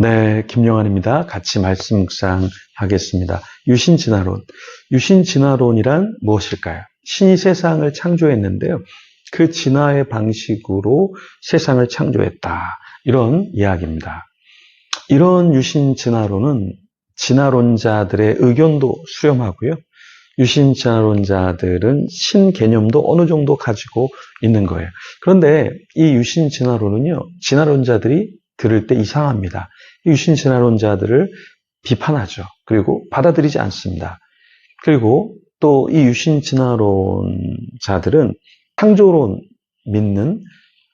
네, 김영환입니다. 같이 말씀 묵상하겠습니다. 유신진화론. 유신진화론이란 무엇일까요? 신이 세상을 창조했는데요. 그 진화의 방식으로 세상을 창조했다. 이런 이야기입니다. 이런 유신진화론은 진화론자들의 의견도 수렴하고요. 유신진화론자들은 신개념도 어느 정도 가지고 있는 거예요. 그런데 이 유신진화론은요, 진화론자들이 들을 때 이상합니다. 유신진화론자들을 비판하죠. 그리고 받아들이지 않습니다. 그리고 또 이 유신진화론자들은 창조론 믿는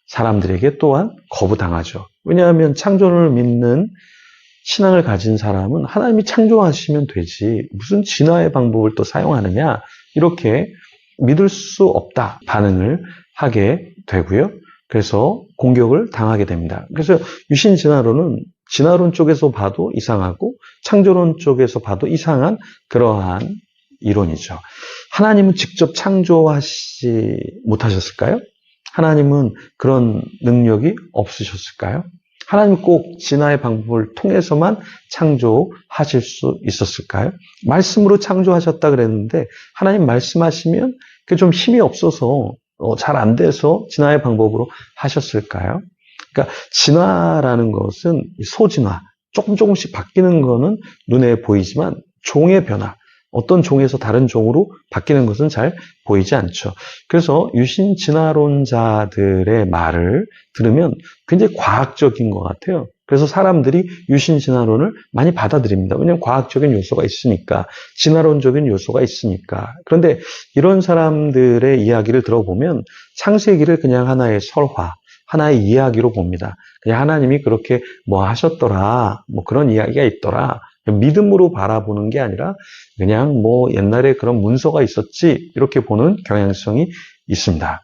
사람들에게 또한 거부당하죠. 왜냐하면 창조론을 믿는 신앙을 가진 사람은 하나님이 창조하시면 되지 무슨 진화의 방법을 또 사용하느냐, 이렇게 믿을 수 없다 반응을 하게 되고요. 그래서 공격을 당하게 됩니다. 그래서 유신진화론은 진화론 쪽에서 봐도 이상하고 창조론 쪽에서 봐도 이상한 그러한 이론이죠. 하나님은 직접 창조하시지 못하셨을까요? 하나님은 그런 능력이 없으셨을까요? 하나님은 꼭 진화의 방법을 통해서만 창조하실 수 있었을까요? 말씀으로 창조하셨다 그랬는데 하나님 말씀하시면 그게 좀 힘이 없어서 잘 안 돼서 진화의 방법으로 하셨을까요? 그러니까 진화라는 것은 소진화, 조금씩 바뀌는 거는 눈에 보이지만 종의 변화, 어떤 종에서 다른 종으로 바뀌는 것은 잘 보이지 않죠. 그래서 유신진화론자들의 말을 들으면 굉장히 과학적인 것 같아요. 그래서 사람들이 유신진화론을 많이 받아들입니다. 왜냐하면 과학적인 요소가 있으니까, 진화론적인 요소가 있으니까. 그런데 이런 사람들의 이야기를 들어보면 창세기를 그냥 하나의 설화, 하나의 이야기로 봅니다. 그냥 하나님이 그렇게 뭐 하셨더라, 뭐 그런 이야기가 있더라, 믿음으로 바라보는 게 아니라 그냥 뭐 옛날에 그런 문서가 있었지, 이렇게 보는 경향성이 있습니다.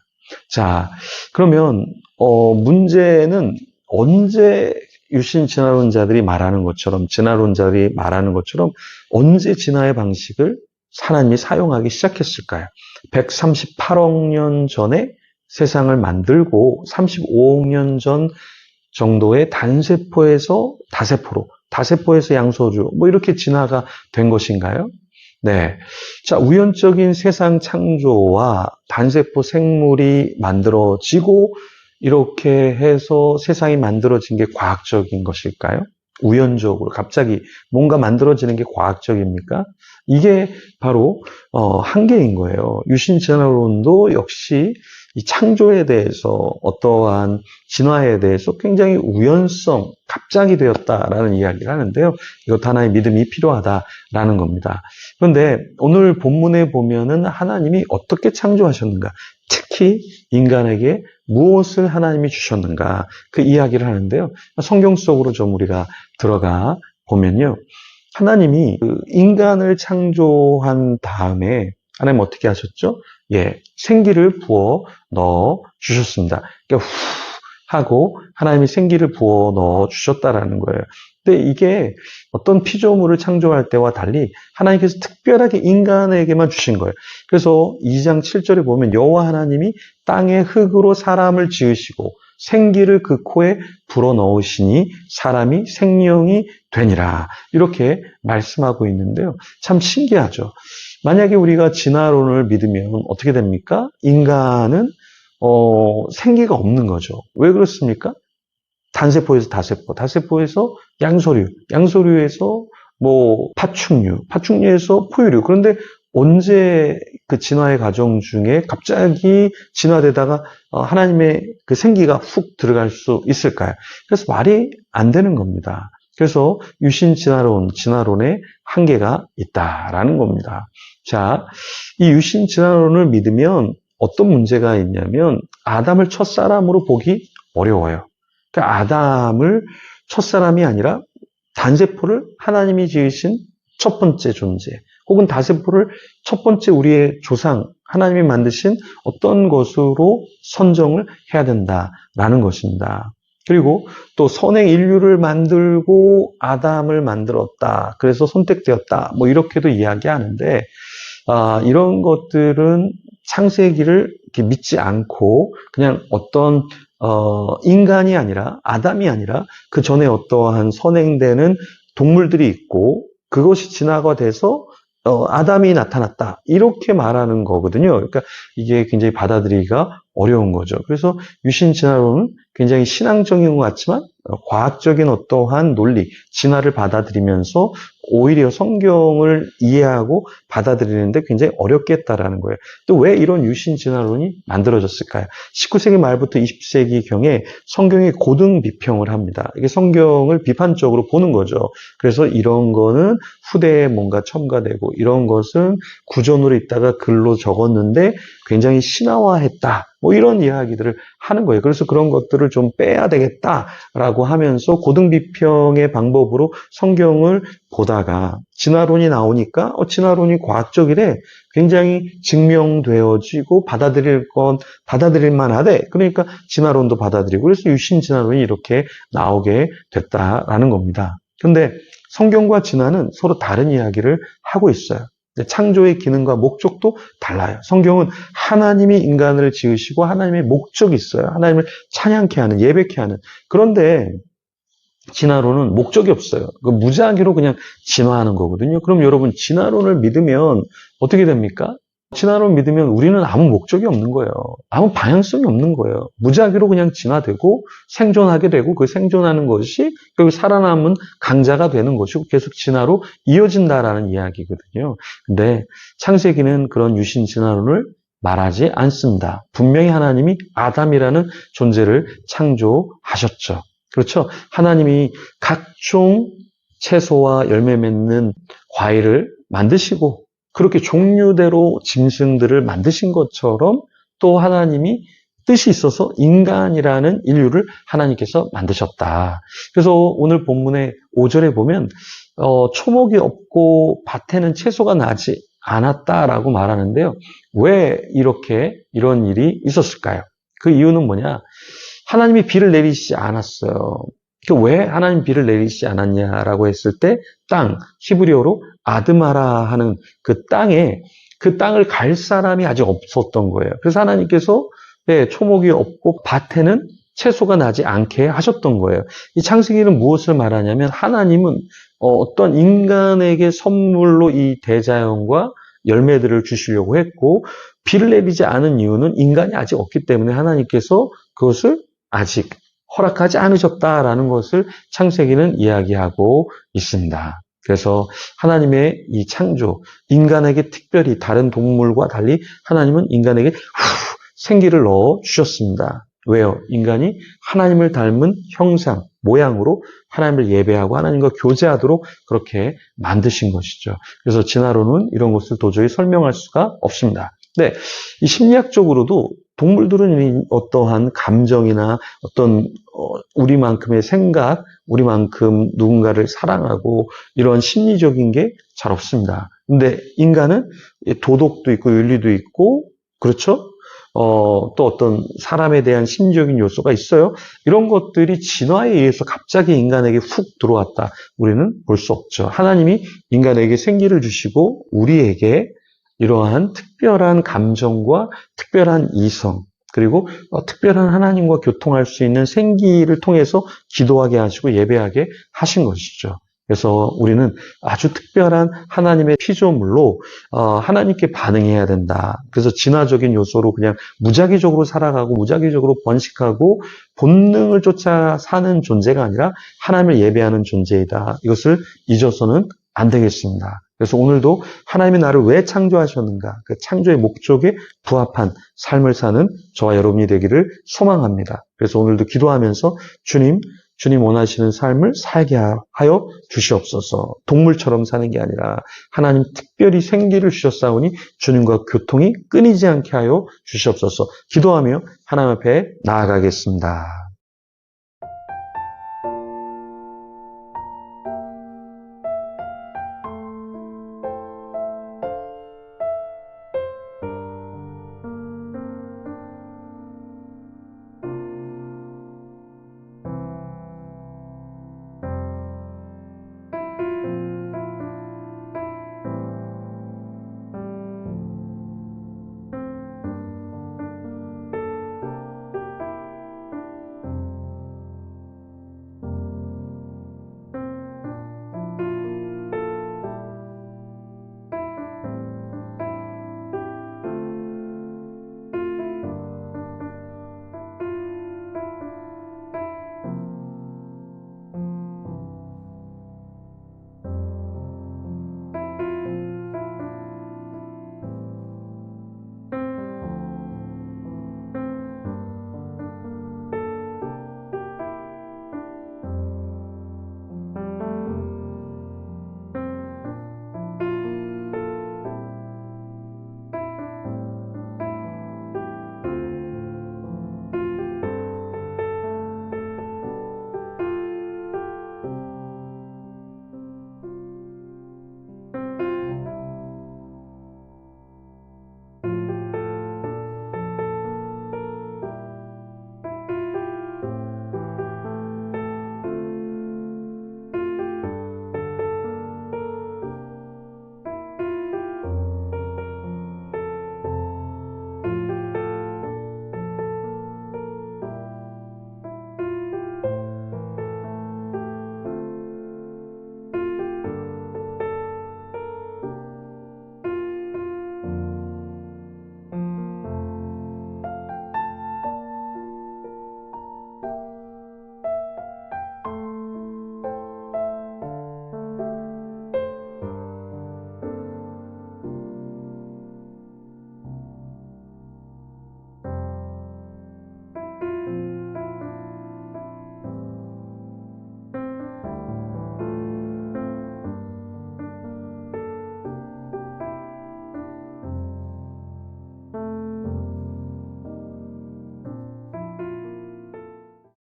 자, 그러면 문제는 언제 유신진화론자들이 말하는 것처럼, 진화론자들이 말하는 것처럼 언제 진화의 방식을 하나님이 사용하기 시작했을까요? 138억 년 전에 세상을 만들고 35억 년 전 정도의 단세포에서 다세포로, 다세포에서 양소주, 뭐 이렇게 진화가 된 것인가요? 네. 자, 우연적인 세상 창조와 단세포 생물이 만들어지고 이렇게 해서 세상이 만들어진 게 과학적인 것일까요? 우연적으로 갑자기 뭔가 만들어지는 게 과학적입니까? 이게 바로 한계인 거예요. 유신진화론도 역시 이 창조에 대해서, 어떠한 진화에 대해서 굉장히 우연성, 갑자기 되었다라는 이야기를 하는데요. 이것 하나의 믿음이 필요하다라는 겁니다. 그런데 오늘 본문에 보면은 하나님이 어떻게 창조하셨는가, 특히 인간에게 무엇을 하나님이 주셨는가, 그 이야기를 하는데요. 성경 속으로 좀 우리가 들어가 보면요. 하나님이 인간을 창조한 다음에 하나님 어떻게 하셨죠? 생기를 부어 넣어 주셨습니다. 그러니까 후 하고 하나님이 생기를 부어 넣어 주셨다라는 거예요. 근데 이게 어떤 피조물을 창조할 때와 달리 하나님께서 특별하게 인간에게만 주신 거예요. 그래서 2장 7절에 보면 여호와 하나님이 땅의 흙으로 사람을 지으시고 생기를 그 코에 불어넣으시니 사람이 생명이 되니라, 이렇게 말씀하고 있는데요. 참 신기하죠. 만약에 우리가 진화론을 믿으면 어떻게 됩니까? 인간은 생기가 없는 거죠. 왜 그렇습니까? 단세포에서 다세포, 다세포에서 양서류, 양서류에서 뭐 파충류, 파충류에서 포유류. 그런데 언제 그 진화의 과정 중에 갑자기 진화되다가 하나님의 그 생기가 훅 들어갈 수 있을까요? 그래서 말이 안 되는 겁니다. 그래서 유신진화론, 진화론의 한계가 있다라는 겁니다. 자, 이 유신진화론을 믿으면 어떤 문제가 있냐면 아담을 첫사람으로 보기 어려워요. 그러니까 아담을 첫사람이 아니라 단세포를 하나님이 지으신 첫 번째 존재, 혹은 다세포를 첫 번째 우리의 조상, 하나님이 만드신 어떤 것으로 선정을 해야 된다라는 것입니다. 그리고 또 선행 인류를 만들고 아담을 만들었다, 그래서 선택되었다, 뭐 이렇게도 이야기하는데, 이런 것들은 창세기를 이렇게 믿지 않고 그냥 어떤 인간이 아니라, 아담이 아니라 그 전에 어떠한 선행되는 동물들이 있고 그것이 진화가 돼서 아담이 나타났다. 이렇게 말하는 거거든요. 그러니까 이게 굉장히 받아들이기가 어려운 거죠. 그래서 유신 진화론은 굉장히 신앙적인 것 같지만 과학적인 어떠한 논리, 진화를 받아들이면서 오히려 성경을 이해하고 받아들이는데 굉장히 어렵겠다라는 거예요. 또 왜 이런 유신 진화론이 만들어졌을까요? 19세기 말부터 20세기경에 성경이 고등 비평을 합니다. 이게 성경을 비판적으로 보는 거죠. 그래서 이런 거는 후대에 뭔가 첨가되고 이런 것은 구전으로 있다가 글로 적었는데 굉장히 신화화했다. 뭐 이런 이야기들을 하는 거예요. 그래서 그런 것들을 좀 빼야 되겠다라고 하면서 고등비평의 방법으로 성경을 보다가 진화론이 나오니까 진화론이 과학적이래. 굉장히 증명되어지고 받아들일 만하대. 그러니까 진화론도 받아들이고 그래서 유신 진화론이 이렇게 나오게 됐다라는 겁니다. 근데 성경과 진화는 서로 다른 이야기를 하고 있어요. 창조의 기능과 목적도 달라요. 성경은 하나님이 인간을 지으시고 하나님의 목적이 있어요. 하나님을 찬양케 하는, 예배케 하는. 그런데 진화론은 목적이 없어요. 무작위로 그냥 진화하는 거거든요. 그럼 여러분 진화론을 믿으면 어떻게 됩니까? 진화론 믿으면 우리는 아무 목적이 없는 거예요. 아무 방향성이 없는 거예요. 무작위로 그냥 진화되고 생존하게 되고 그 생존하는 것이 결국 살아남은 강자가 되는 것이고 계속 진화로 이어진다라는 이야기거든요. 근데 창세기는 그런 유신 진화론을 말하지 않습니다. 분명히 하나님이 아담이라는 존재를 창조하셨죠. 그렇죠? 하나님이 각종 채소와 열매 맺는 과일을 만드시고 그렇게 종류대로 짐승들을 만드신 것처럼 또 하나님이 뜻이 있어서 인간이라는 인류를 하나님께서 만드셨다. 그래서 오늘 본문의 5절에 보면 초목이 없고 밭에는 채소가 나지 않았다라고 말하는데요. 왜 이런 일이 있었을까요? 그 이유는 뭐냐? 하나님이 비를 내리시지 않았어요. 왜 하나님 비를 내리시지 않았냐라고 했을 때 땅, 히브리어로 아드마라 하는 그 땅을 갈 사람이 아직 없었던 거예요. 그래서 하나님께서 초목이 없고 밭에는 채소가 나지 않게 하셨던 거예요. 이 창세기는 무엇을 말하냐면 하나님은 어떤 인간에게 선물로 이 대자연과 열매들을 주시려고 했고 비를 내리지 않은 이유는 인간이 아직 없기 때문에 하나님께서 그것을 아직 허락하지 않으셨다라는 것을 창세기는 이야기하고 있습니다. 그래서 하나님의 이 창조, 인간에게 특별히 다른 동물과 달리 하나님은 인간에게 생기를 넣어 주셨습니다. 왜요? 인간이 하나님을 닮은 형상, 모양으로 하나님을 예배하고 하나님과 교제하도록 그렇게 만드신 것이죠. 그래서 진화론은 이런 것을 도저히 설명할 수가 없습니다. 네, 이 심리학적으로도 동물들은 어떠한 감정이나 어떤 우리만큼의 생각, 우리만큼 누군가를 사랑하고 이런 심리적인 게 잘 없습니다. 근데 인간은 도덕도 있고 윤리도 있고 그렇죠? 또 어떤 사람에 대한 심리적인 요소가 있어요. 이런 것들이 진화에 의해서 갑자기 인간에게 훅 들어왔다. 우리는 볼 수 없죠. 하나님이 인간에게 생기를 주시고 우리에게 이러한 특별한 감정과 특별한 이성 그리고 특별한 하나님과 교통할 수 있는 생기를 통해서 기도하게 하시고 예배하게 하신 것이죠. 그래서 우리는 아주 특별한 하나님의 피조물로 하나님께 반응해야 된다. 그래서 진화적인 요소로 그냥 무작위적으로 살아가고 무작위적으로 번식하고 본능을 쫓아 사는 존재가 아니라 하나님을 예배하는 존재이다. 이것을 잊어서는 안 되겠습니다. 그래서 오늘도 하나님이 나를 왜 창조하셨는가? 그 창조의 목적에 부합한 삶을 사는 저와 여러분이 되기를 소망합니다. 그래서 오늘도 기도하면서 주님 원하시는 삶을 살게 하여 주시옵소서. 동물처럼 사는 게 아니라 하나님 특별히 생기를 주셨사오니 주님과 교통이 끊이지 않게 하여 주시옵소서. 기도하며 하나님 앞에 나아가겠습니다.